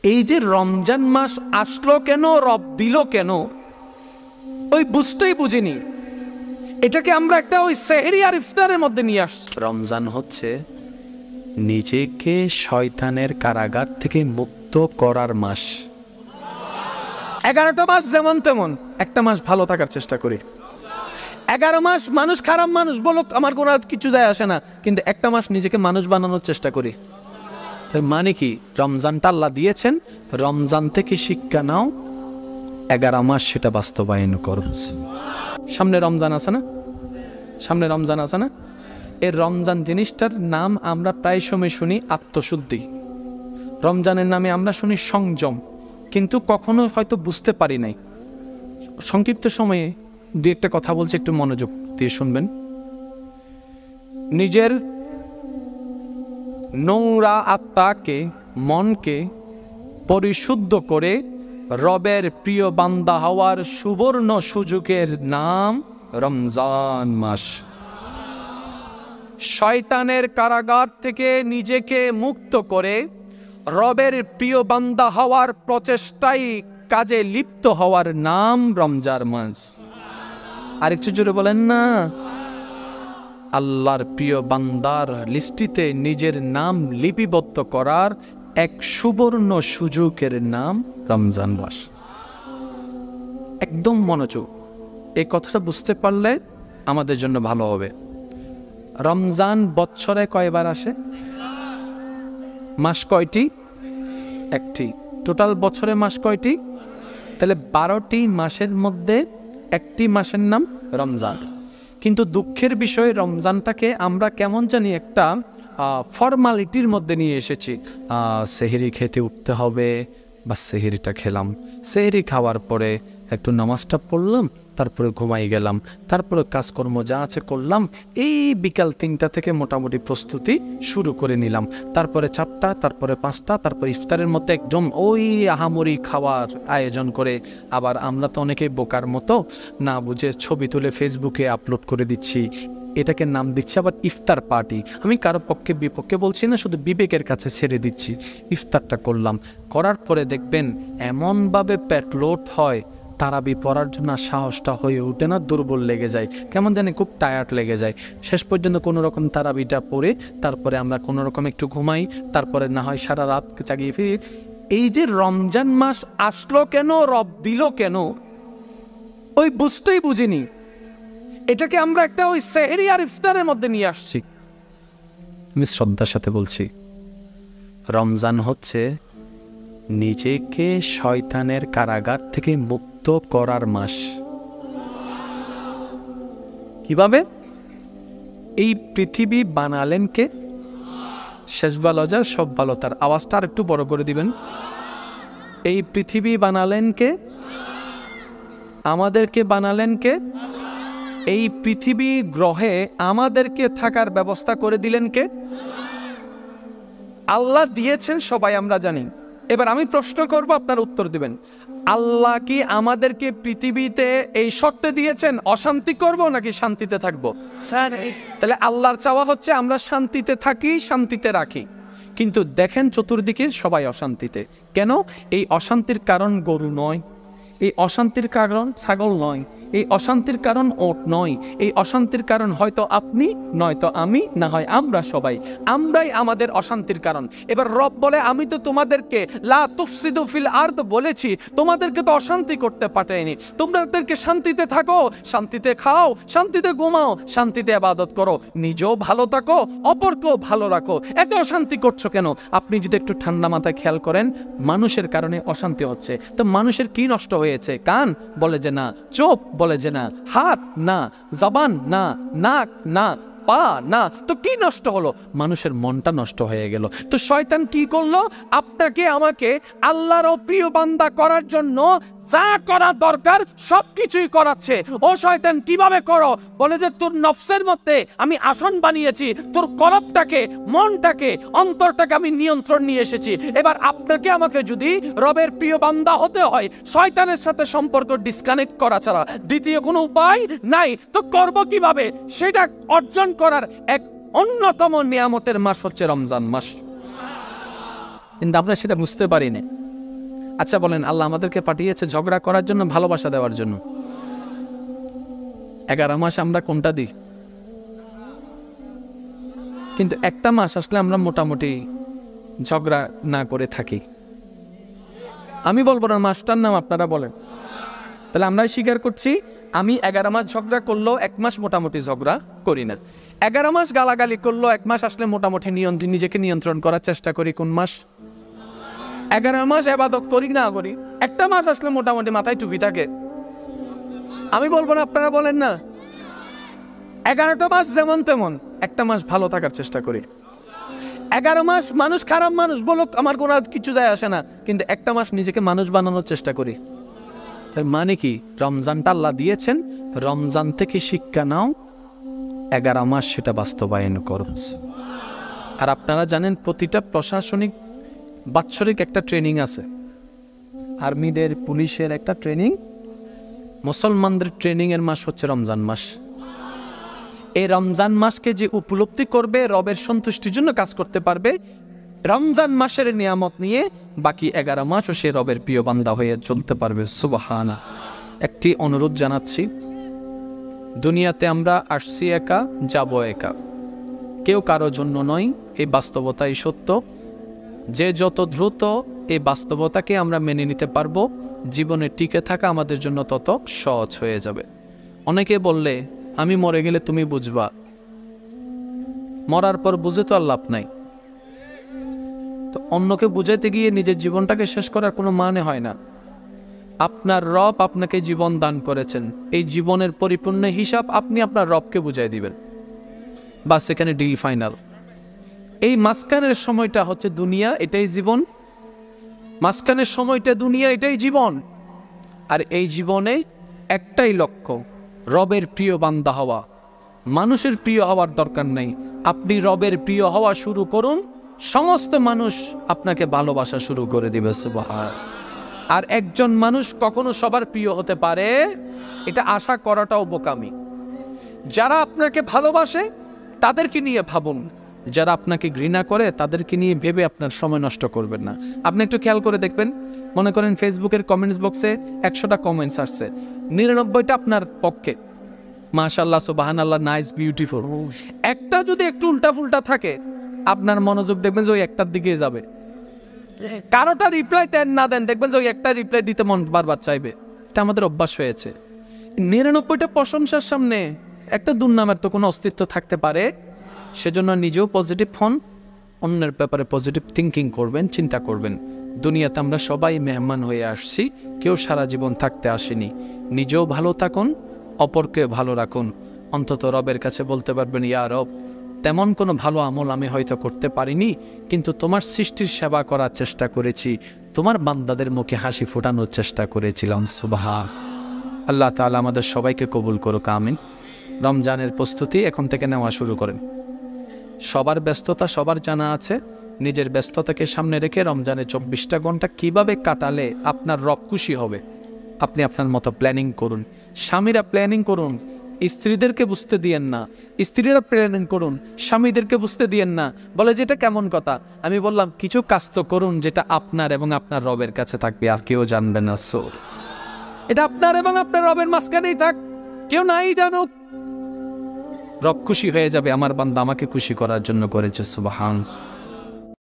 এই যে রমজান মাস আসলো কেন, রব দিল কেন, ওই বুঝতেই বুঝিনি। এটাকে আমরা একটা ওই সেহরি আর ইফতারের মধ্যে নিয়ে আসছি। রমজান হচ্ছে নিজেকে শয়তানের কারাগার থেকে মুক্ত করার মাস। 11টা মাস যেমন তেমন, একটা মাস ভালো থাকার চেষ্টা করি। 11 মাস মানুষ খারাপ মানুষ বলুক, আমার কোনো কিছু যায় আসে না, কিন্তু একটা মাস নিজেকে মানুষ বানানোর চেষ্টা করি। তার মানে কি, রমজানটা আল্লাহ দিয়েছেন, রমজান থেকে শিক্ষা নাও, 11 মাস সেটা বাস্তবায়ন করো। সামনে রমজান আছে না, সামনে রমজান আছে না। এই রমজান জিনিসটার নাম আমরা প্রায় সময় শুনি আত্মশুদ্ধি, রমজানের নামে আমরা শুনি সংযম, কিন্তু কখনো হয়তো বুঝতে পারি নাই। সংক্ষিপ্ত সময়ে দু একটা কথা বলছি, একটু মনোযোগ দিয়ে শুনবেন। নিজের নোংরা আত্মাকে, মনকে পরিশুদ্ধ করে রবের প্রিয় বান্দা হওয়ার সুবর্ণ সুযোগের নাম রমজান মাস। শয়তানের কারাগার থেকে নিজেকে মুক্ত করে রবের প্রিয় বান্দা হওয়ার প্রচেষ্টায় কাজে লিপ্ত হওয়ার নাম রমজান মাস। আরেকটু জোরে বলেন না। আল্লাহর প্রিয় বান্দার লিস্টিতে নিজের নাম লিপিবদ্ধ করার এক সুবর্ণ সুযোগের নাম রমজান মাস। একদম মনোযোগ, এই কথাটা বুঝতে পারলে আমাদের জন্য ভালো হবে। রমজান বছরে কয়বার আসে? মাস কয়টি? একটি। টোটাল বছরে মাস কয়টি? তাহলে 12টি মাসের মধ্যে একটি মাসের নাম রমজান। কিন্তু দুঃখের বিষয়, রমজানটাকে আমরা কেমন জানি একটা ফর্মালিটির মধ্যে নিয়ে এসেছি। সেহরি খেতে উঠতে হবে, বা সেহরিটা খেলাম, সেহরি খাওয়ার পরে একটু নামাজটা পড়লাম, তারপরে ঘুমাই গেলাম, তারপরে কাজকর্ম যা আছে করলাম, এই বিকাল 3টা থেকে মোটামুটি প্রস্তুতি শুরু করে নিলাম, তারপরে 4টা, তারপরে 5টা, তারপরে ইফতারের মধ্যে একদম ওই আহামরি খাওয়ার আয়োজন করে। আবার আমরা তো অনেকেই বোকার মতো না বুঝে ছবি তুলে ফেসবুকে আপলোড করে দিচ্ছি, এটাকে নাম দিচ্ছে আবার ইফতার পার্টি। আমি কারো পক্ষে বিপক্ষে বলছি না, শুধু বিবেকের কাছে ছেড়ে দিচ্ছি। ইফতারটা করলাম, করার পরে দেখবেন এমনভাবে পেট লোড হয়, তারাবি পড়ার জন্য সাহসটা হয়ে ওঠে না, দুর্বল লেগে যায়, কেমন জানি খুব টায়ার্ড লেগে যায়। শেষ পর্যন্ত কোনো রকম তারাবিটা পড়ে তারপরে আমরা কোনো রকম একটু ঘুমাই, তারপরে না হয় সারা রাত জাগিয়ে ফিরি। এই যে রমজান মাস আসলো কেন, রব দিল কেন, ওই বুঝতেই বুঝিনি। এটাকে আমরা একটা ওই সেহরি আর ইফতারের মধ্যে নিয়ে আসছি। আমি শ্রদ্ধার সাথে বলছি, রমজান হচ্ছে নিজেকে শয়তানের কারাগার থেকে মুক্ত করার মাস। কিভাবে? এই পৃথিবী বানালেন কে? শেষ ভালো যার সব ভালো তার। আওয়াজটা আর একটু বড় করে দিবেন। এই পৃথিবী বানালেন কে? আমাদেরকে বানালেন কে? এই পৃথিবী গ্রহে আমাদেরকে থাকার ব্যবস্থা করে দিলেন কে? আল্লাহ দিয়েছেন, সবাই আমরা জানি। এবার আমি প্রশ্ন করব, আপনার উত্তর দিবেন। আল্লাহ কি আমাদেরকে পৃথিবীতে এই শর্তে দিয়েছেন অশান্তি করব নাকি শান্তিতে থাকব? তাহলে আল্লাহর চাওয়া হচ্ছে আমরা শান্তিতে থাকি, শান্তিতে রাখি। কিন্তু দেখেন চতুর্দিকে সবাই অশান্তিতে। কেন? এই অশান্তির কারণ গরু নয়, এই অশান্তির কারণ ছাগল নয়, এই অশান্তির কারণ ওট নয়, এই অশান্তির কারণ হয়তো আপনি, নয়তো আমি, না হয় আমরা সবাই, আমরাই আমাদের অশান্তির কারণ। এবার রব বলে, আমি তো তোমাদেরকে লা তুফসিদু ফিল আরদ বলেছি, তোমাদেরকে তো অশান্তি করতে পাঠাইনি, তোমাদেরকে শান্তিতে থাকো, শান্তিতে খাও, শান্তিতে ঘুমাও, শান্তিতে ইবাদত করো, নিজেও ভালো থাকো, অপরকেও ভালো রাখো। এত অশান্তি করছো কেন? আপনি যদি একটু ঠান্ডা মাথায় খেয়াল করেন, মানুষের কারণে অশান্তি হচ্ছে। তো মানুষের কি নষ্ট হয়েছে? কান বলে যে না, চোখ বলে যে না, হাত না, জবান না, নাক না, পা না, তো কি নষ্ট হলো? মানুষের মনটা নষ্ট হয়ে গেল। তো শয়তান কি করলো? আপনাকে আমাকে আল্লাহর প্রিয় বান্দা করার জন্য যা করা দরকার সবকিছুই করাচ্ছে। ও শয়তান, কিভাবে করো? বলে যে তোর নফসের মধ্যে আমি আসন বানিয়েছি, তোর কলবটাকে, মনটাকে, অন্তরটাকে আমি নিয়ন্ত্রণ নিয়ে এসেছি। এবার আপনাকে আমাকে যদি রবের প্রিয় বান্দা হতে হয়, শয়তানের সাথে সম্পর্ক ডিসকানেক্ট করা ছাড়া দ্বিতীয় কোনো উপায় নাই। তো করব কিভাবে? সেটা অর্জন করার এক অন্যতম নিয়ামতের মাস হচ্ছে রমজান মাস। কিন্তু আমরা সেটা বুঝতে পারি না। আচ্ছা বলেন, আল্লাহ আমাদেরকে পাঠিয়েছে ঝগড়া করার জন্য, ভালোবাসা দেওয়ার জন্য? 11 মাস আমরা কোনটা দিই? কিন্তু একটা মাস আসলে আমরা মোটামুটি ঝগড়া না করে থাকি। আমি বলবো না মাসটার নাম, আপনারা বলেন। তাহলে আমরাই স্বীকার করছি আমি 11 মাস ঝগড়া করলেও 1 মাস মোটামুটি ঝগড়া করি না। 11 মাস গালাগালি করলেও 1 মাস আসলে মোটামুটি নিজেকে নিয়ন্ত্রণ করার চেষ্টা করি। কোন মাস? 11 মাস ইবাদত করি না করি, একটা মাস আসলে মোটামুটি মাথায় টুপি থাকে। আমি বলবো না, আপনারা বলেন না। 11টা মাস যেমন তেমন, একটা মাস ভালো থাকার চেষ্টা করি। 11 মাস মানুষ খারাপ মানুষ বলুক, আমার কোনো কিছু যায় আসে না, কিন্তু একটা মাস নিজেকে মানুষ বানানোর চেষ্টা করি। তার মানে কি? রমজানটা আল্লাহ দিয়েছেন, রমজান থেকে শিক্ষা নাও, 11 মাস সেটা বাস্তবায়ন করো। আর আপনারা জানেন প্রতিটা প্রশাসনিক বাৎসরিক একটা ট্রেনিং আছে, আর্মিদের, পুলিশের একটা ট্রেনিং। মুসলমানদের ট্রেনিং এর মাস হচ্ছে রমজান মাস। এই রমজান মাসকে যে উপলব্ধি করবে, রবের সন্তুষ্টির জন্য কাজ করতে পারবে, রমজান মাসের নিয়ামত নিয়ে বাকি 11 মাসও সে রবের প্রিয় বান্দা হয়ে চলতে পারবে। সুবহানাল্লাহ। একটি অনুরোধ জানাচ্ছি, দুনিয়াতে আমরা আসছি একা, যাব একা, কেউ কারো জন্য নয়, এই বাস্তবতাই সত্য। যে যত দ্রুত এই বাস্তবতাকে আমরা মেনে নিতে পারবো, জীবনে টিকে থাকা আমাদের জন্য তত সহজ হয়ে যাবে। অনেকে বললে আমি মরে গেলে তুমি বুঝবা, মরার পর বুঝে তো আর লাভ নাই। তো অন্যকে বুঝাইতে গিয়ে নিজের জীবনটাকে শেষ করার কোনো মানে হয় না। আপনার রব আপনাকে জীবন দান করেছেন, এই জীবনের পরিপূর্ণ হিসাব আপনি আপনার রবকে বুঝাই দিবেন, বাস এখানে ডিল ফাইনাল। এই মাঝখানের সময়টা হচ্ছে দুনিয়া, এটাই জীবন। মাঝখানের সময়টা দুনিয়া, এটাই জীবন। আর এই জীবনে একটাই লক্ষ্য, রবের প্রিয় বান্দা হওয়া। মানুষের প্রিয় হওয়ার দরকার নেই, আপনি রবের প্রিয় হওয়া শুরু করুন, সমস্ত মানুষ আপনাকে ভালোবাসা শুরু করে দিবে। সুবহানাল্লাহ। আর একজন মানুষ কখনো সবার প্রিয় হতে পারে এটা আশা করাটাও বোকামি। যারা আপনাকে ভালোবাসে তাদেরকে নিয়ে ভাবুন, যারা আপনাকে ঘৃণা করে তাদেরকে নিয়ে ভেবে আপনার সময় নষ্ট করবেন না। আপনি একটু খেয়াল করে দেখবেন, মনে করেন ফেসবুকের কমেন্টস বক্সে 100টা কমেন্টস আসছে, 99টা আপনার পক্ষে, মাশাআল্লাহ, সুবহানাল্লাহ, নাইস, বিউটিফুল। একটা যদি একটু উল্টা ফুলটা থাকে, আপনার মনোযোগ দেখবেন যে ওই একটার দিকে যাবে। কারোটা রিপ্লাই দেন না দেন, দেখবেন যে ওই একটা রিপ্লাই দিতে মন বারবার চাইবে। এটা আমাদের অভ্যাস হয়েছে। 99টা প্রশংসার সামনে একটা দুর্নামের তো কোনো অস্তিত্ব থাকতে পারে। সেজন্য নিজেও পজিটিভ হন, অন্যের ব্যাপারে পজিটিভ থিঙ্কিং করবেন, চিন্তা করবেন। দুনিয়াতে আমরা সবাই মেহমান হয়ে আসছি, কেউ সারা জীবন থাকতে আসেনি। নিজেও ভালো থাকুন, অপরকে ভালো রাখুন। অন্তত রবের কাছে বলতে পারবেন, ইয়া রব, তেমন কোনো ভালো আমল আমি হয়তো করতে পারিনি, কিন্তু তোমার সৃষ্টির সেবা করার চেষ্টা করেছি, তোমার বান্দাদের মুখে হাসি ফোটানোর চেষ্টা করেছিলাম। সুবহান আল্লাহ তাআলা আমাদের সবাইকে কবুল করুক, আমিন। রমজানের প্রস্তুতি এখন থেকে নেওয়া শুরু করেন। সবার ব্যস্ততা সবার জানা আছে, নিজের ব্যস্ততাকে সামনে রেখে রমজানের 24টা ঘন্টা কিভাবে কাটালে আপনার রব খুশি হবে, আপনি আপনার মতো প্ল্যানিং করুন। স্বামীরা প্ল্যানিং করুন, স্ত্রীদেরকে বুঝতে দিয়েন না। স্ত্রীরা প্ল্যানিং করুন, স্বামীদেরকে বুঝতে দিয়েন না। বলে যেটা কেমন কথা? আমি বললাম কিছু কাজ তো করুন যেটা আপনার এবং আপনার রবের কাছে থাকবে, আর কেউ জানবে না। সো এটা আপনার এবং আপনার রবের মাঝখানেই থাক, কেউ নাই জানুক। রব খুশি হয়ে যাবে, আমার বান্দা আমাকে খুশি করার জন্য করেছে। সুবহান।